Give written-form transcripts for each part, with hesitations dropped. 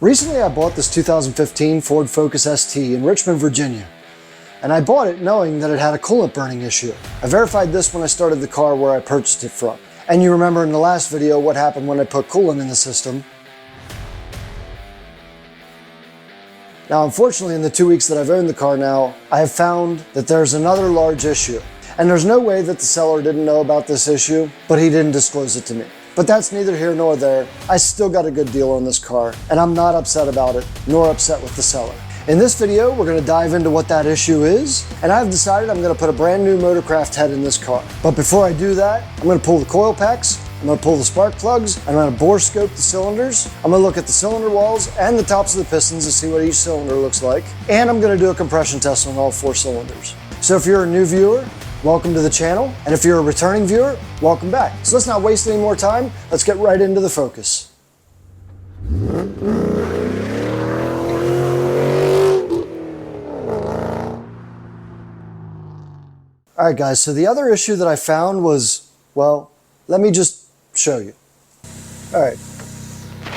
Recently I bought this 2015 Ford Focus ST in Richmond, Virginia. And I bought it knowing that it had a coolant burning issue. I verified this when I started the car where I purchased it from. And you remember in the last video what happened when I put coolant in the system. Now unfortunately in the 2 weeks that I've owned the car now, I have found that there's another large issue. And there's no way that the seller didn't know about this issue, but he didn't disclose it to me. But that's neither here nor there. I still got a good deal on this car, and I'm not upset about it, nor upset with the seller. In this video, we're gonna dive into what that issue is, and I've decided I'm gonna put a brand new Motorcraft head in this car. But before I do that, I'm gonna pull the coil packs, I'm gonna pull the spark plugs, I'm gonna bore scope the cylinders, I'm gonna look at the cylinder walls and the tops of the pistons to see what each cylinder looks like, and I'm gonna do a compression test on all 4 cylinders. So if you're a new viewer, welcome to the channel, and if you're a returning viewer, welcome back. So let's not waste any more time, let's get right into the focus. All right guys, so the other issue that I found was, well, let me just show you. All right,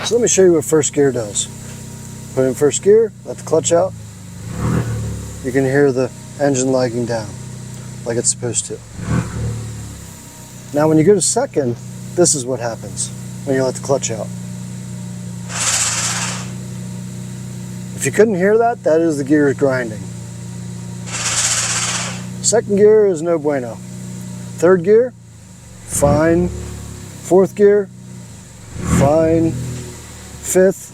so let me show you what first gear does. Put in first gear, let the clutch out. You can hear the engine lagging down like it's supposed to. Now when you go to second, this is what happens when you let the clutch out. If you couldn't hear that, that is the gears grinding. Second gear is no bueno. Third gear, fine. Fourth gear, fine. Fifth,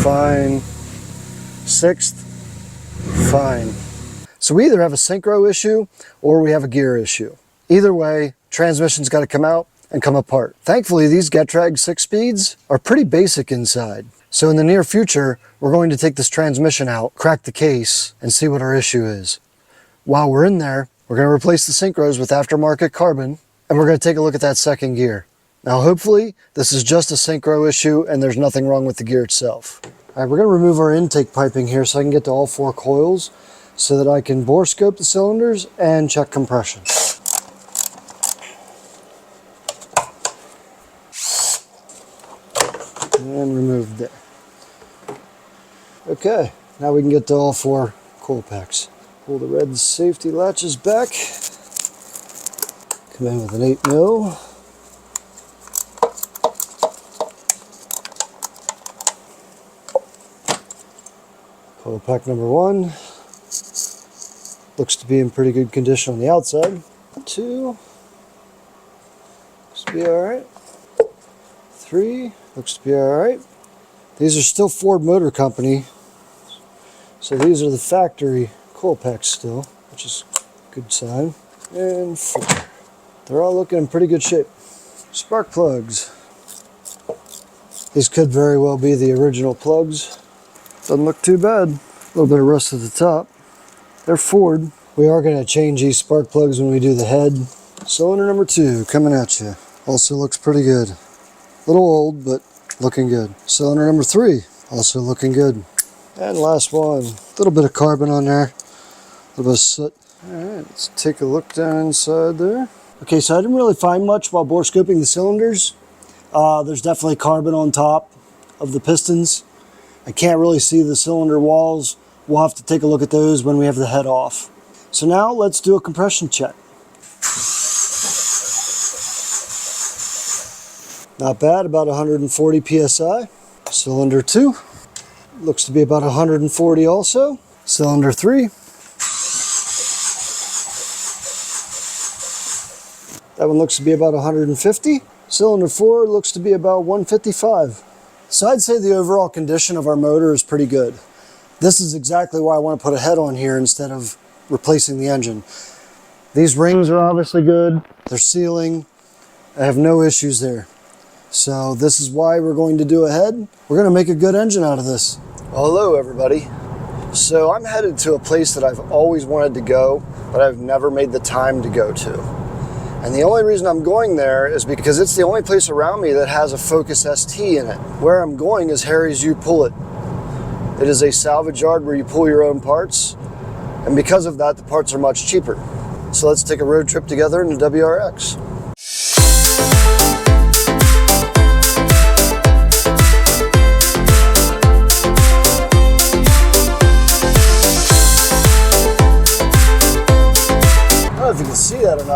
fine. Sixth, fine. So we either have a synchro issue or we have a gear issue. Either way, transmission's got to come out and come apart. Thankfully, these Getrag 6-speeds are pretty basic inside. So in the near future, we're going to take this transmission out, crack the case, and see what our issue is. While we're in there, we're going to replace the synchros with aftermarket carbon, and we're going to take a look at that second gear. Now hopefully, this is just a synchro issue and there's nothing wrong with the gear itself. All right, we're going to remove our intake piping here so I can get to all 4 coils so that I can bore scope the cylinders and check compression. And remove there. Okay, now we can get to all 4 coil packs. Pull the red safety latches back. Come in with an 8mm. Coil pack number 1. Looks to be in pretty good condition on the outside. 2. Looks to be alright. 3. Looks to be alright. These are still Ford Motor Company. So these are the factory coil packs still, which is a good sign. And 4. They're all looking in pretty good shape. Spark plugs. These could very well be the original plugs. Doesn't look too bad. A little bit of rust at the top. They're Ford. We are going to change these spark plugs when we do the head. Cylinder number 2 coming at you. Also looks pretty good. A little old, but looking good. Cylinder number 3 also looking good. And last one. A little bit of carbon on there. A little bit of soot. Alright, let's take a look down inside there. Okay, so I didn't really find much while bore scoping the cylinders. There's definitely carbon on top of the pistons. I can't really see the cylinder walls. We'll have to take a look at those when we have the head off. So now let's do a compression check. Not bad, about 140 psi. Cylinder 2 looks to be about 140 also. Cylinder 3. That one looks to be about 150. Cylinder 4 looks to be about 155. So I'd say the overall condition of our motor is pretty good. This is exactly why I want to put a head on here instead of replacing the engine. These rings are obviously good. They're sealing. I have no issues there. So this is why we're going to do a head. We're going to make a good engine out of this. Well, hello everybody. So I'm headed to a place that I've always wanted to go, but I've never made the time to go to. And the only reason I'm going there is because it's the only place around me that has a Focus ST in it. Where I'm going is Harry's You Pull It. It is a salvage yard where you pull your own parts, and because of that, the parts are much cheaper. So let's take a road trip together in the WRX.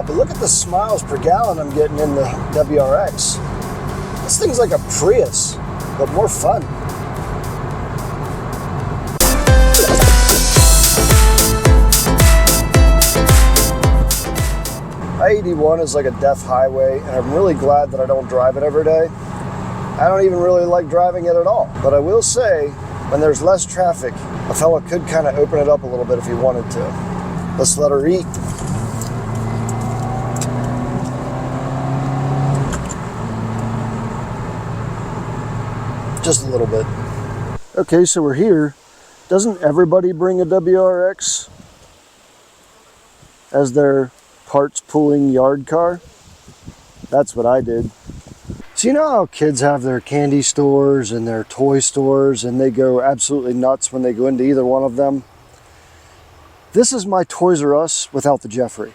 lot, but look at the miles per gallon I'm getting in the WRX. This thing's like a Prius, but more fun. I-81 is like a death highway, and I'm really glad that I don't drive it every day. I don't even really like driving it at all. But I will say, when there's less traffic, a fella could kind of open it up a little bit if he wanted to. Let's let her eat. Just a little bit. Okay, so we're here. Doesn't everybody bring a WRX as their parts pooling yard car? That's what I did. So you know how kids have their candy stores and their toy stores and they go absolutely nuts when they go into either one of them? This is my Toys R Us without the Jeffrey.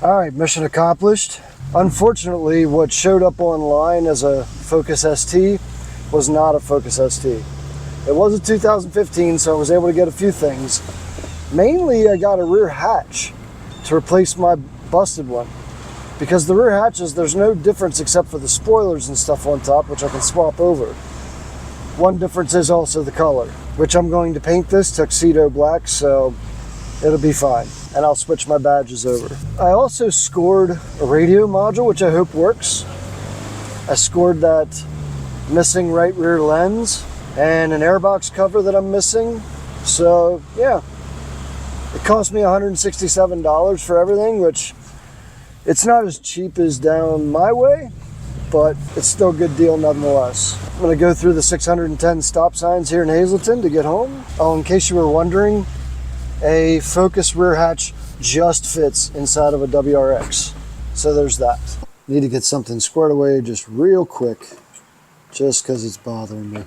Alright, mission accomplished. Unfortunately, what showed up online as a Focus ST was not a Focus ST. It was a 2015, so I was able to get a few things. Mainly, I got a rear hatch to replace my busted one. Because the rear hatches, there's no difference except for the spoilers and stuff on top, which I can swap over. One difference is also the color, which I'm going to paint this tuxedo black, so it'll be fine. And I'll switch my badges over. I also scored a radio module, which I hope works. I scored that missing right rear lens and an airbox cover that I'm missing. So yeah, it cost me $167 for everything, which it's not as cheap as down my way, but it's still a good deal nonetheless. I'm gonna go through the 610 stop signs here in Hazleton to get home. Oh, in case you were wondering, a Focus rear hatch just fits inside of a WRX. So there's that. Need to get something squared away just real quick, just because it's bothering me.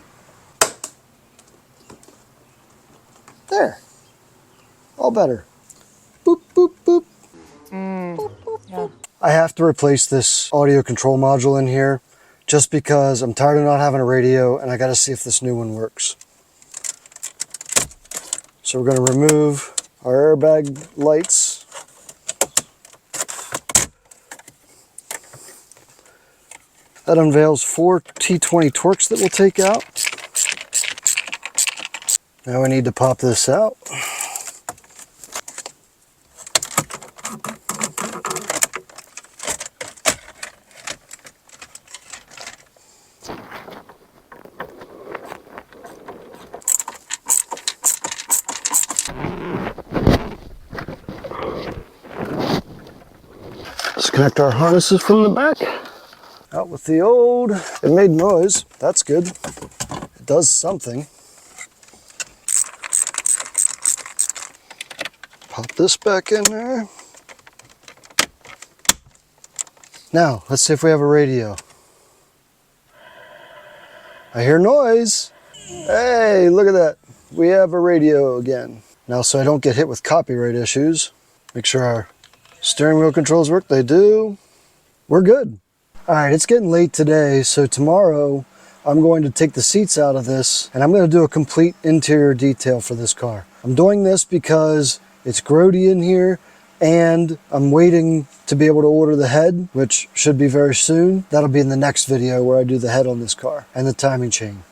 There. All better. Boop, boop, boop. Boop, boop, boop. I have to replace this audio control module in here just because I'm tired of not having a radio and I got to see if this new one works. So we're going to remove our airbag lights. That unveils 4 T20 Torx that we'll take out. Now I need to pop this out. Disconnect our harnesses from the back. Out with the old. It made noise. That's good. It does something. Pop this back in there. Now, let's see if we have a radio. I hear noise. Hey, look at that. We have a radio again. Now, so I don't get hit with copyright issues, make sure our steering wheel controls work. They do. We're good. All right, it's getting late today, so tomorrow I'm going to take the seats out of this and I'm going to do a complete interior detail for this car. I'm doing this because it's grody in here and I'm waiting to be able to order the head, which should be very soon. That'll be in the next video where I do the head on this car and the timing chain.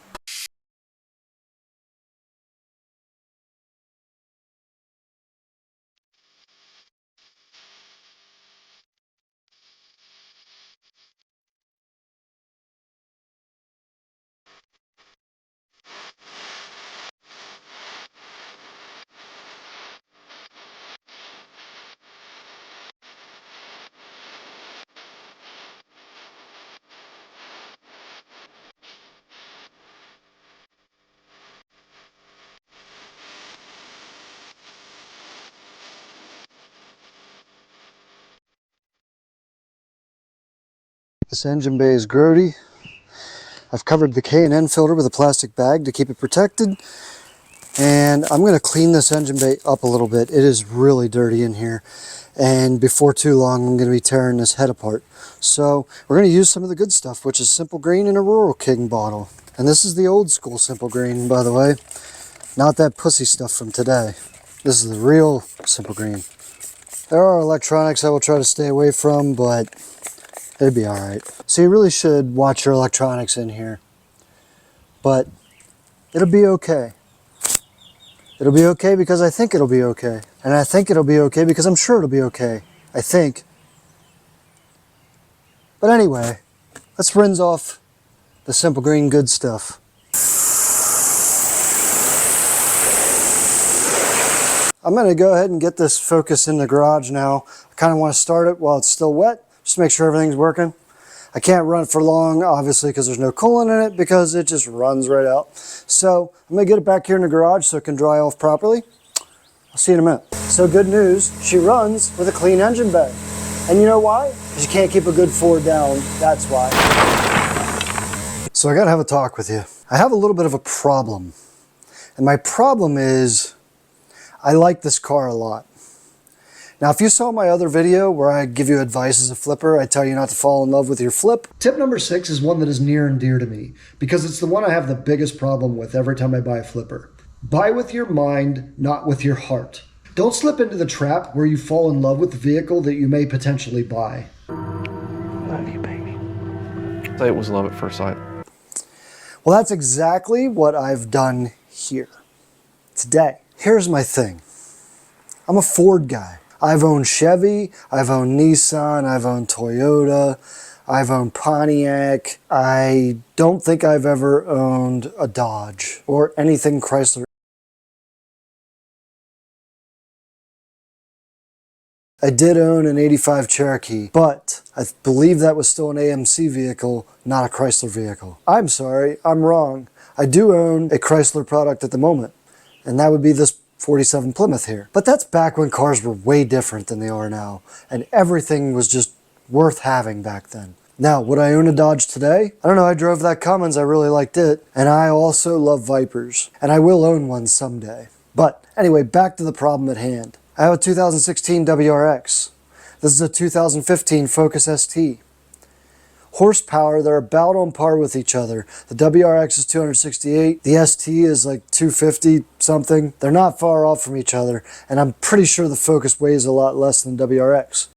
This engine bay is grody. I've covered the K&N filter with a plastic bag to keep it protected. And I'm going to clean this engine bay up a little bit. It is really dirty in here. And before too long, I'm going to be tearing this head apart. So we're going to use some of the good stuff, which is Simple Green in a Rural King bottle. And this is the old school Simple Green, by the way. Not that pussy stuff from today. This is the real Simple Green. There are electronics I will try to stay away from, but it'd be all right. So you really should watch your electronics in here, but it'll be okay. It'll be okay because I think it'll be okay. And I think it'll be okay because I'm sure it'll be okay. I think. But anyway, let's rinse off the Simple Green good stuff. I'm going to go ahead and get this focus in the garage now. I kind of want to start it while it's still wet, just to make sure everything's working. I can't run it for long, obviously, because there's no coolant in it, because it just runs right out. So I'm going to get it back here in the garage so it can dry off properly. I'll see you in a minute. So good news, she runs with a clean engine bay. And you know why? Because you can't keep a good Ford down, that's why. So I got to have a talk with you. I have a little bit of a problem. And my problem is, I like this car a lot. Now, if you saw my other video where I give you advice as a flipper, I tell you not to fall in love with your flip. Tip number 6 is one that is near and dear to me because it's the one I have the biggest problem with every time I buy a flipper. Buy with your mind, not with your heart. Don't slip into the trap where you fall in love with the vehicle that you may potentially buy. Love you, baby. Say it was love at first sight. Well, that's exactly what I've done here today. Here's my thing. I'm a Ford guy. I've owned Chevy, I've owned Nissan, I've owned Toyota, I've owned Pontiac. I don't think I've ever owned a Dodge or anything Chrysler. I did own an 85 Cherokee, but I believe that was still an AMC vehicle, not a Chrysler vehicle. I'm sorry, I'm wrong. I do own a Chrysler product at the moment, and that would be this 47 Plymouth here. But that's back when cars were way different than they are now, and everything was just worth having back then. Now, would I own a Dodge today? I don't know, I drove that Cummins, I really liked it, and I also love Vipers, and I will own one someday. But anyway, back to the problem at hand. I have a 2016 WRX. This is a 2015 Focus ST. Horsepower, they're about on par with each other. The WRX is 268, the ST is like 250 something. They're not far off from each other, and I'm pretty sure the Focus weighs a lot less than WRX.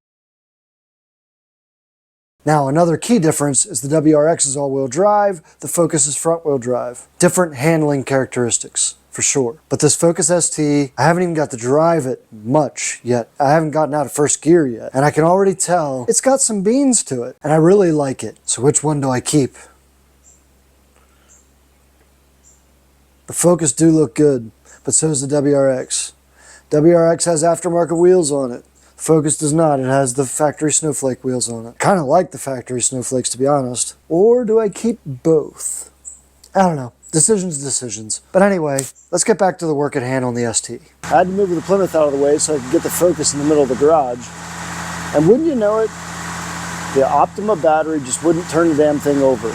Now, another key difference is the WRX is all-wheel drive, the Focus is front-wheel drive. Different handling characteristics, for sure. But this Focus ST, I haven't even got to drive it much yet. I haven't gotten out of first gear yet. And I can already tell it's got some beans to it. And I really like it. So which one do I keep? The Focus do look good, but so does the WRX. WRX has aftermarket wheels on it. Focus does not. It has the factory snowflake wheels on it. Kind of like the factory snowflakes, to be honest. Or do I keep both? I don't know. Decisions. But anyway, let's get back to the work at hand on the ST. I had to move the Plymouth out of the way so I could get the Focus in the middle of the garage. And wouldn't you know it, the Optima battery just wouldn't turn the damn thing over.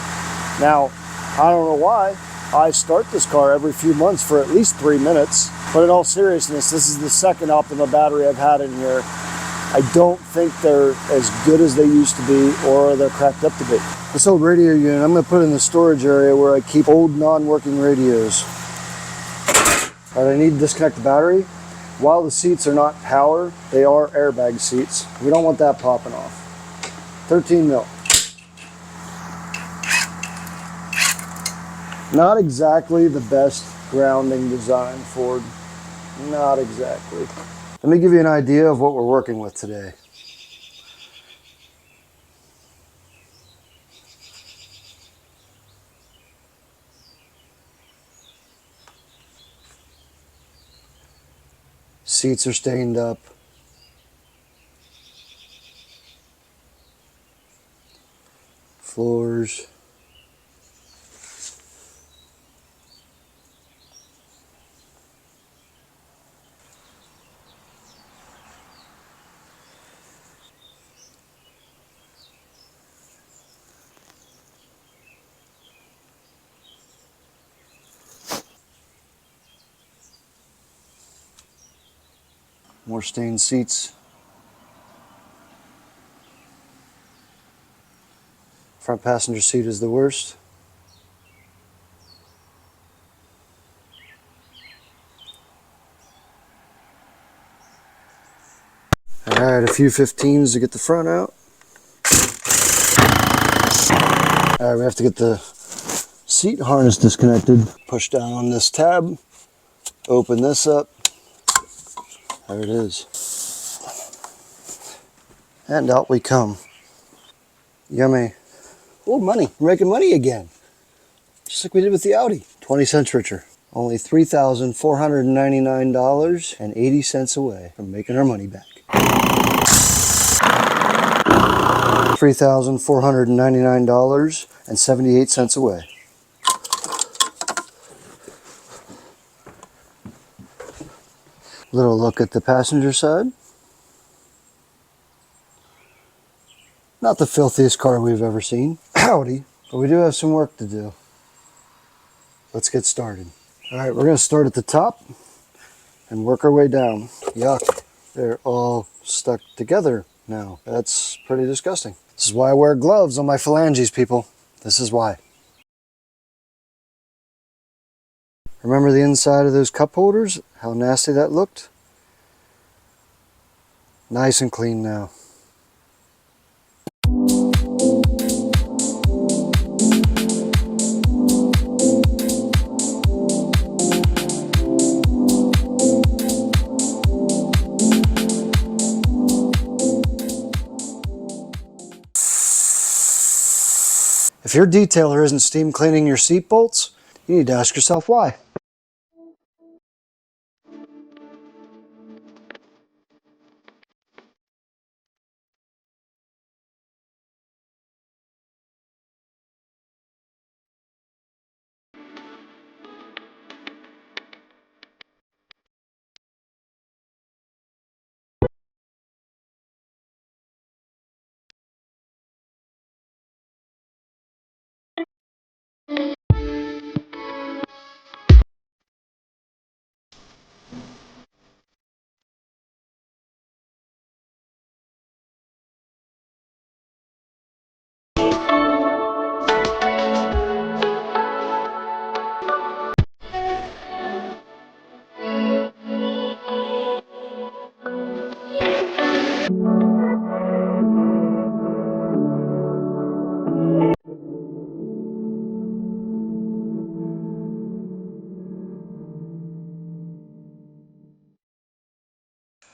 Now, I don't know why. I start this car every few months for at least 3 minutes. But in all seriousness, this is the second Optima battery I've had in here. I don't think they're as good as they used to be, or they're cracked up to be. This old radio unit, I'm going to put in the storage area where I keep old non-working radios. All right, I need to disconnect the battery. While the seats are not power, they are airbag seats. We don't want that popping off. 13 mil. Not exactly the best grounding design, Ford. Not exactly. Let me give you an idea of what we're working with today. Seats are stained up. Floors. More stained seats. Front passenger seat is the worst. Alright, a few 15s to get the front out. Alright, we have to get the seat harness disconnected. Push down on this tab, open this up. There it is. And out we come. Yummy. Oh, money. We're making money again. Just like we did with the Audi. 20 cents richer. Only $3,499.80 away from making our money back. $3,499.78 away. Little look at the passenger side. Not the filthiest car we've ever seen. Howdy. But we do have some work to do. Let's get started. Alright, we're going to start at the top and work our way down. Yuck. They're all stuck together now. That's pretty disgusting. This is why I wear gloves on my phalanges, people. This is why. Remember the inside of those cup holders? How nasty that looked? Nice and clean now. If your detailer isn't steam cleaning your seat bolts, you need to ask yourself why.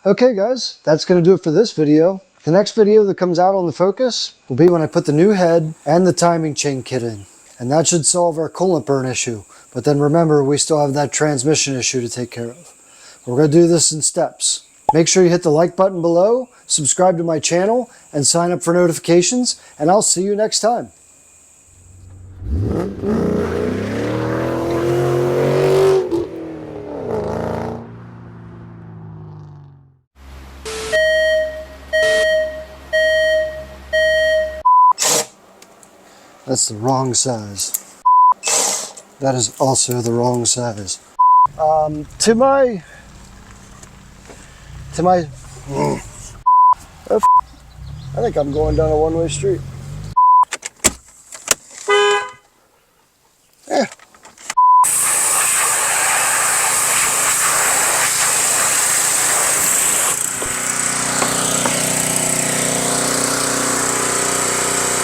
Okay guys, that's going to do it for this video. The next video that comes out on the Focus will be when I put the new head and the timing chain kit in. And that should solve our coolant burn issue. But then remember, we still have that transmission issue to take care of. We're going to do this in steps. Make sure you hit the like button below, subscribe to my channel, and sign up for notifications, and I'll see you next time. That's the wrong size. That is also the wrong size. I think I'm going down a one-way street. Yeah.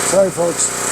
Sorry folks.